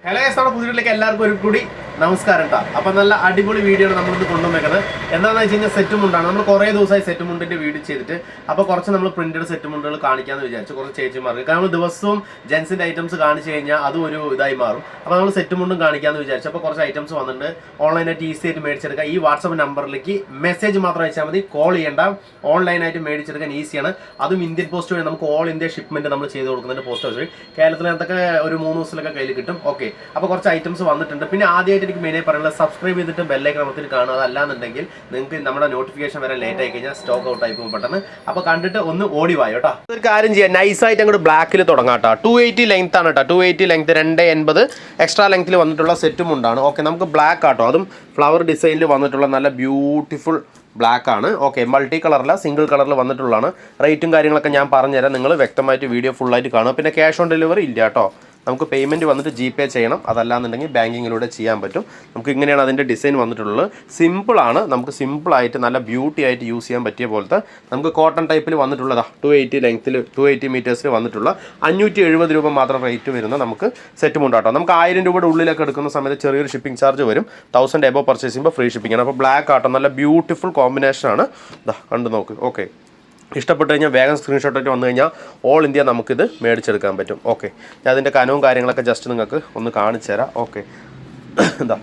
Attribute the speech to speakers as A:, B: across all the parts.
A: Hello നമ്മുടെ പുതിയതിലേക്ക് എല്ലാവർക്കും ഒരു കൂടി നമസ്കാരം കേട്ടോ. അപ്പം നല്ല അടിപൊളി വീഡിയോ ആണ് നമ്മളിത് കൊണ്ടുവന്നേക്കുന്നത്. എന്താണെന്ന് വെച്ച് കഴിഞ്ഞാൽ സെറ്റ് മുണ്ടാണ്. നമ്മൾ കുറേ ദിവസമായി സെറ്റ് മുണ്ടിൻ്റെ വീഡിയോ ചെയ്തിട്ട് അപ്പോൾ കുറച്ച് നമ്മൾ പ്രിന്റഡ് സെറ്റ് മുണ്ടുകൾ കാണിക്കാമെന്ന് വിചാരിച്ചു. കുറച്ച് ചേച്ചിമാർക്ക് കാരണം ദിവസവും ജെൻസിൻ്റെ ഐറ്റംസ് കാണിച്ചു കഴിഞ്ഞാൽ അതും ഒരു ഇതായി മാറും. അപ്പോൾ നമ്മൾ സെറ്റ് മുണ്ടും കാണിക്കാമെന്ന് വിചാരിച്ചു. അപ്പോൾ കുറച്ച് ഐറ്റംസ് വന്നിട്ടുണ്ട്. ഓൺലൈനായിട്ട് ഈസി ആയിട്ട് മേടിച്ചെടുക്കാം. ഈ വാട്സപ്പ് നമ്പറിലേക്ക് മെസ്സേജ് മാത്രം അയച്ചാൽ മതി, കോൾ ചെയ്യേണ്ട. ഓൺലൈനായിട്ട് മേടിച്ചെടുക്കാൻ ഈസിയാണ്. അതും ഇന്ത്യൻ പോസ്റ്റ് വഴി നമുക്ക് ഓൾ ഇന്ത്യ ഷിപ്മെൻറ്റ് നമ്മൾ ചെയ്ത് കൊടുക്കുന്നുണ്ട്. പോസ്റ്റ് വഴി കേരളത്തിനകത്തൊക്കെ ഒരു 3 ദിവസത്തിലൊക്കെ കയ്യിൽ കിട്ടും. ഓക്കെ, അപ്പോൾ കുറച്ച് ഐറ്റംസ് വന്നിട്ടുണ്ട്. പിന്നെ ആദ്യമായിട്ട് എനിക്ക് മെയിനായി പറയുന്നത് സബ്സ്ക്രൈബ് ചെയ്തിട്ട് ബെല്ലൈക്കൺ അമർത്തി കാണുക. അതല്ലാന്നുണ്ടെങ്കിൽ നിങ്ങൾക്ക് നമ്മുടെ നോട്ടിഫിക്കേഷൻ വരെ ലേറ്റ് ആയി കഴിഞ്ഞാൽ സ്റ്റോക്ക് ഔട്ട് ആയി പോകും പെട്ടെന്ന്. അപ്പോൾ കണ്ടിട്ട് ഒന്ന് ഓടിവായോ കേട്ടോ. ഒരു കാര്യം ചെയ്യാം, നൈസായിട്ട് അങ്ങോട്ട് ബ്ലാക്കിൽ തുടങ്ങാം കേട്ടോ. 280 ലെങ്ത് ആണ് കേട്ടോ. 280 ലെങ്ത് 280 എക്സ്ട്രാ ലെങ്ത്തിൽ വന്നിട്ടുള്ള സെറ്റും ഉണ്ടാണ്. ഓക്കെ, നമുക്ക് ബ്ലാക്ക് ആട്ടോ, അതും ഫ്ലവർ ഡിസൈനിൽ വന്നിട്ടുള്ള നല്ല ബ്യൂട്ടിഫുൾ ബ്ലാക്ക് ആണ്. ഓക്കെ, മൾട്ടി കളറല്ല, സിംഗിൾ കളറിൽ വന്നിട്ടുള്ളതാണ്. റേറ്റും കാര്യങ്ങളൊക്കെ ഞാൻ പറഞ്ഞുതരാം, നിങ്ങൾ വ്യക്തമായിട്ട് വീഡിയോ ഫുള്ളായിട്ട് കാണുക. പിന്നെ ക്യാഷ് ഓൺ ഡെലിവറി ഇല്ല കേട്ടോ. നമുക്ക് പേയ്മെൻറ്റ് വന്നിട്ട് GPay ചെയ്യണം. അതല്ലാന്നുണ്ടെങ്കിൽ ബാങ്കിങ്ങിലൂടെ ചെയ്യാൻ പറ്റും. നമുക്ക് ഇങ്ങനെയാണ് അതിൻ്റെ ഡിസൈൻ വന്നിട്ടുള്ളത്. സിമ്പിളാണ്, നമുക്ക് സിമ്പിളായിട്ട് നല്ല ബ്യൂട്ടി ആയിട്ട് യൂസ് ചെയ്യാൻ പറ്റിയ പോലത്തെ നമുക്ക് കോട്ടൺ ടൈപ്പിൽ വന്നിട്ടുള്ളതാണ്. 280 ലെങ്ത്തിൽ 280 മീറ്റേഴ്സിൽ വന്നിട്ടുള്ള 570 രൂപ മാത്രം റേറ്റ് വരുന്ന നമുക്ക് സെറ്റ് മുണ്ടാട്ടോ. നമുക്ക് 1000 രൂപയുടെ ഉള്ളിലൊക്കെ എടുക്കുന്ന സമയത്ത് ചെറിയൊരു ഷിപ്പിംഗ് ചാർജ് വരും. 1000 എബോ പർച്ചേസ് ചെയ്യുമ്പോൾ ഫ്രീ ഷിപ്പിംഗ് ആണ്. അപ്പോൾ ബ്ലാക്ക് ആട്ടോ നല്ല ബ്യൂട്ടിഫുൾ കോമ്പിനേഷനാണ്. കണ്ടു നോക്ക്. ഓക്കെ, ഇഷ്ടപ്പെട്ട് കഴിഞ്ഞാൽ വേഗം സ്ക്രീൻഷോട്ടായിട്ട് വന്നു കഴിഞ്ഞാൽ ഓൾ ഇന്ത്യ നമുക്കിത് മേടിച്ചെടുക്കാൻ പറ്റും. ഓക്കെ, ഞാൻ അതിൻ്റെ കനവും കാര്യങ്ങളൊക്കെ ജസ്റ്റ് നിങ്ങൾക്ക് ഒന്ന് കാണിച്ചു തരാം. ഓക്കെ, എന്താ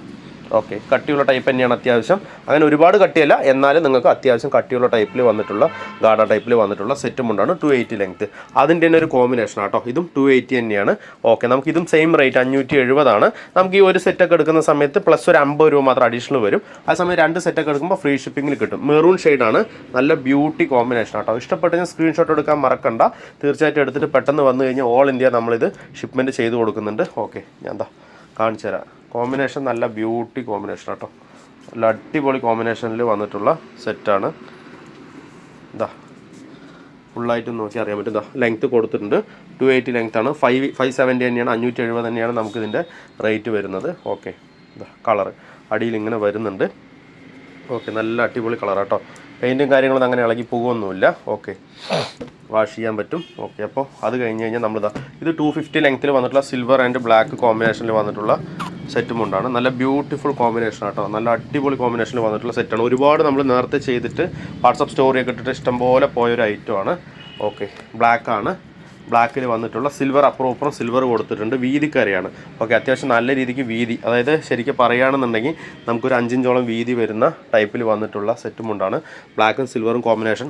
A: ഓക്കെ, കട്ടിയുള്ള ടൈപ്പ് തന്നെയാണ് അത്യാവശ്യം. അങ്ങനെ ഒരുപാട് കട്ടിയല്ല, എന്നാലും നിങ്ങൾക്ക് അത്യാവശ്യം കട്ടിയുള്ള ടൈപ്പിൽ വന്നിട്ടുള്ള ഗാഡ ടൈപ്പിൽ വന്നിട്ടുള്ള സെറ്റും ഉണ്ടാണ്. 280 ലെങ്ത്ത് അതിൻ്റെ തന്നെ ഒരു കോമ്പിനേഷൻ ആട്ടോ. ഇതും 280 തന്നെയാണ്. ഓക്കെ, നമുക്ക് ഇതും സെയിം റേറ്റ് 570 ആണ്. നമുക്ക് ഈ ഒരു സെറ്റൊക്കെ എടുക്കുന്ന സമയത്ത് പ്ലസ് ഒരു 50 രൂപ മാത്രം അഡീഷണൽ വരും. ആ സമയം 2 സെറ്റൊക്കെ എടുക്കുമ്പോൾ ഫ്രീ ഷിപ്പിങ്ങിൽ കിട്ടും. മെറൂൺ ഷെയ്ഡാണ്, നല്ല ബ്യൂട്ടി കോമ്പിനേഷൻ ആട്ടോ. ഇഷ്ടപ്പെട്ട് ഞാൻ സ്ക്രീൻഷോട്ട് എടുക്കാൻ മറക്കണ്ട. തീർച്ചയായിട്ടും എടുത്തിട്ട് പെട്ടെന്ന് വന്നു കഴിഞ്ഞാൽ ഓൾ ഇന്ത്യ നമ്മളിത് ഷിപ്മെൻറ്റ് ചെയ്ത് കൊടുക്കുന്നുണ്ട്. ഓക്കെ, ഞാൻ എന്താ കാണിച്ചു തരാം. കോമ്പിനേഷൻ നല്ല ബ്യൂട്ടി കോമ്പിനേഷൻ ആട്ടോ. നല്ല അടിപൊളി കോമ്പിനേഷനിൽ വന്നിട്ടുള്ള സെറ്റാണ്. ഇതാ ഫുള്ളായിട്ട് നോക്കി അറിയാൻ പറ്റും. ഇതാ ലെങ്ത്ത് കൊടുത്തിട്ടുണ്ട്. 280 ലെങ്ത്താണ്. 570 തന്നെയാണ്. 570 തന്നെയാണ് നമുക്കിതിൻ്റെ റേറ്റ് വരുന്നത്. ഓക്കെ, ഇതാ കളറ് അടിയിൽ ഇങ്ങനെ വരുന്നുണ്ട്. ഓക്കെ, നല്ല അടിപൊളി കളറാട്ടോ. പെയിൻറ്റും കാര്യങ്ങളൊന്നും അങ്ങനെ ഇളകി പോകുമൊന്നുമില്ല. ഓക്കെ, വാഷ് ചെയ്യാൻ പറ്റും. ഓക്കെ, അപ്പോൾ അത് കഴിഞ്ഞ് കഴിഞ്ഞാൽ നമ്മളിതാ ഇത് 250 ലെങ്ത്തിൽ വന്നിട്ടുള്ള സിൽവർ ആൻഡ് ബ്ലാക്ക് കോമ്പിനേഷനിൽ വന്നിട്ടുള്ള സെറ്റും ഉണ്ടാണ്. നല്ല ബ്യൂട്ടിഫുൾ കോമ്പിനേഷൻ ആട്ടോ. നല്ല അടിപൊളി കോമ്പിനേഷനിൽ വന്നിട്ടുള്ള സെറ്റാണ്. ഒരുപാട് നമ്മൾ നേരത്തെ ചെയ്തിട്ട് വാട്സപ്പ് സ്റ്റോറിയൊക്കെ ഇട്ടിട്ട് ഇഷ്ടംപോലെ പോയൊരു ഐറ്റമാണ്. ഓക്കെ, ബ്ലാക്കാണ്. ബ്ലാക്കിൽ വന്നിട്ടുള്ള സിൽവർ അപ്പുറം സിൽവർ കൊടുത്തിട്ടുണ്ട്. വീതിക്കരയാണ്. ഓക്കെ, അത്യാവശ്യം നല്ല രീതിക്ക് വീതി, അതായത് ശരിക്കും പറയുകയാണെന്നുണ്ടെങ്കിൽ നമുക്കൊരു 5 ഇഞ്ചോളം വീതി വരുന്ന ടൈപ്പിൽ വന്നിട്ടുള്ള സെറ്റും ഉണ്ടാണ്. ബ്ലാക്കും സിൽവറും കോമ്പിനേഷൻ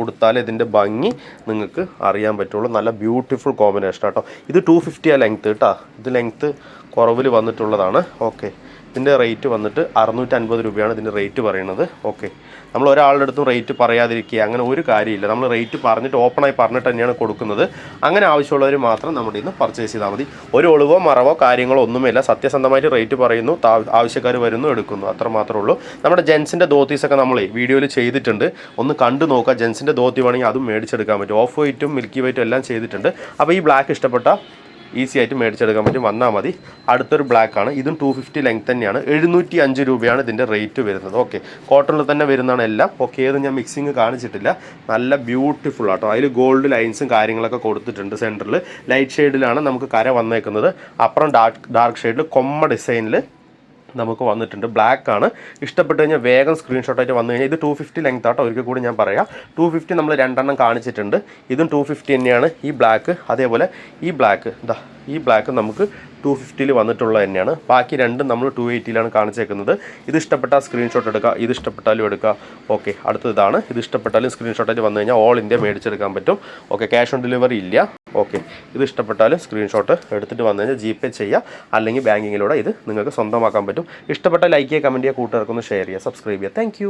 A: ഉടുത്താൽ ഇതിൻ്റെ ഭംഗി നിങ്ങൾക്ക് അറിയാൻ പറ്റുള്ളൂ. നല്ല ബ്യൂട്ടിഫുൾ കോമ്പിനേഷൻ ആട്ടോ. ഇത് 250 ലെങ്ത്ത് കേട്ടോ. ഇത് ലെങ്ത്ത് കുറവിൽ വന്നിട്ടുള്ളതാണ്. ഓക്കെ, ഇതിൻ്റെ റേറ്റ് വന്നിട്ട് 650 രൂപയാണ് ഇതിൻ്റെ റേറ്റ് പറയുന്നത്. ഓക്കെ, നമ്മൾ ഒരാളുടെ അടുത്തും റേറ്റ് പറയാതിരിക്കുക, അങ്ങനെ ഒരു കാര്യമില്ല. നമ്മൾ റേറ്റ് പറഞ്ഞിട്ട് ഓപ്പണായി പറഞ്ഞിട്ട് തന്നെയാണ് കൊടുക്കുന്നത്. അങ്ങനെ ആവശ്യമുള്ളവർ മാത്രം നമ്മുടെ ഇന്ന് പർച്ചേസ് ചെയ്താൽ മതി. ഒരു ഒളിവോ മറവോ കാര്യങ്ങളോ ഒന്നുമില്ല. സത്യസന്ധമായിട്ട് റേറ്റ് പറയുന്നു, ആവശ്യക്കാർ വരുന്നു, എടുക്കുന്നു, അത്ര മാത്രമേ ഉള്ളൂ. നമ്മുടെ ജെൻസിൻ്റെ ധോത്തീസൊക്കെ നമ്മൾ വീഡിയോയിൽ ചെയ്തിട്ടുണ്ട്. ഒന്ന് കണ്ടു നോക്കുക. ജെൻസിൻ്റെ ധോത്തി വേണമെങ്കിൽ അതും മേടിച്ചെടുക്കാൻ പറ്റും. ഓഫ് വൈറ്റും മിൽക്കി വൈറ്റും എല്ലാം ചെയ്തിട്ടുണ്ട്. അപ്പോൾ ഈ ബ്ലാക്ക് ഇഷ്ടപ്പെട്ട ഈസി ആയിട്ട് മേടിച്ചെടുക്കാൻ പറ്റും. വന്നാൽ മതി. അടുത്തൊരു ബ്ലാക്കാണ്. ഇതും 250 ലെങ്ത് തന്നെയാണ്. 705 രൂപയാണ് ഇതിൻ്റെ റേറ്റ് വരുന്നത്. ഓക്കെ, കോട്ടണിൽ തന്നെ വരുന്നതാണ് എല്ലാം. ഓക്കെ, ഏത് ഞാൻ മിക്സിങ് കാണിച്ചിട്ടില്ല. നല്ല ബ്യൂട്ടിഫുൾ ആട്ടോ. അതിൽ ഗോൾഡ് ലൈൻസും കാര്യങ്ങളൊക്കെ കൊടുത്തിട്ടുണ്ട്. സെൻറ്ററിൽ ലൈറ്റ് ഷെയ്ഡിലാണ് നമുക്ക് കര വന്നേക്കുന്നത്. അപ്പുറം ഡാർക്ക് ഷെയ്ഡിൽ കൊമ്മ ഡിസൈനിൽ നമുക്ക് വന്നിട്ടുണ്ട്. ബ്ലാക്ക് ആണ്. ഇഷ്ടപ്പെട്ട് കഴിഞ്ഞാൽ വേഗം സ്ക്രീൻഷോട്ടായിട്ട് വന്നു കഴിഞ്ഞാൽ ഇത് 250 ലെങ്ത് ആട്ടോ. ഒരിക്കൽ കൂടി ഞാൻ പറയാം, 250 നമ്മൾ 2 കാണിച്ചിട്ടുണ്ട്. ഇതും 250 തന്നെയാണ്. ഈ ബ്ലാക്ക് അതേപോലെ ഈ ബ്ലാക്ക് ഇതാ ഈ ബ്ലാക്ക് നമുക്ക് 250 വന്നിട്ടുള്ളത് തന്നെയാണ്. ബാക്കി രണ്ടും നമ്മൾ 280 കാണിച്ചേക്കുന്നത്. ഇത് ഇഷ്ടപ്പെട്ടാൽ സ്ക്രീൻഷോട്ട് എടുക്കുക, ഇത് ഇഷ്ടപ്പെട്ടാലും എടുക്കുക. ഓക്കെ, അടുത്തത് ഇതാണ്. ഇത് ഇഷ്ടപ്പെട്ടാലും സ്ക്രീൻഷോട്ടായിട്ട് വന്നു കഴിഞ്ഞാൽ ഓൾ ഇന്ത്യ മേടിച്ചെടുക്കാൻ പറ്റും. ഓക്കെ, ക്യാഷ് ഓൺ ഡെലിവറി ഇല്ല. ഓക്കെ, ഇത് ഇഷ്ടപ്പെട്ടാലും സ്ക്രീൻഷോട്ട് എടുത്തിട്ട് വന്നു കഴിഞ്ഞാൽ GPay ചെയ്യുക, അല്ലെങ്കിൽ ബാങ്കിങ്ങിലൂടെ ഇത് നിങ്ങൾക്ക് സ്വന്തമാക്കാൻ പറ്റും. ഇഷ്ടപ്പെട്ട ലൈക്ക് ചെയ്യുക, കമൻറ്റ് ചെയ്യുക, കൂട്ടുകാർക്കൊന്ന് ഷെയർ ചെയ്യുക, സബ്സ്ക്രൈബ് ചെയ്യുക. താങ്ക്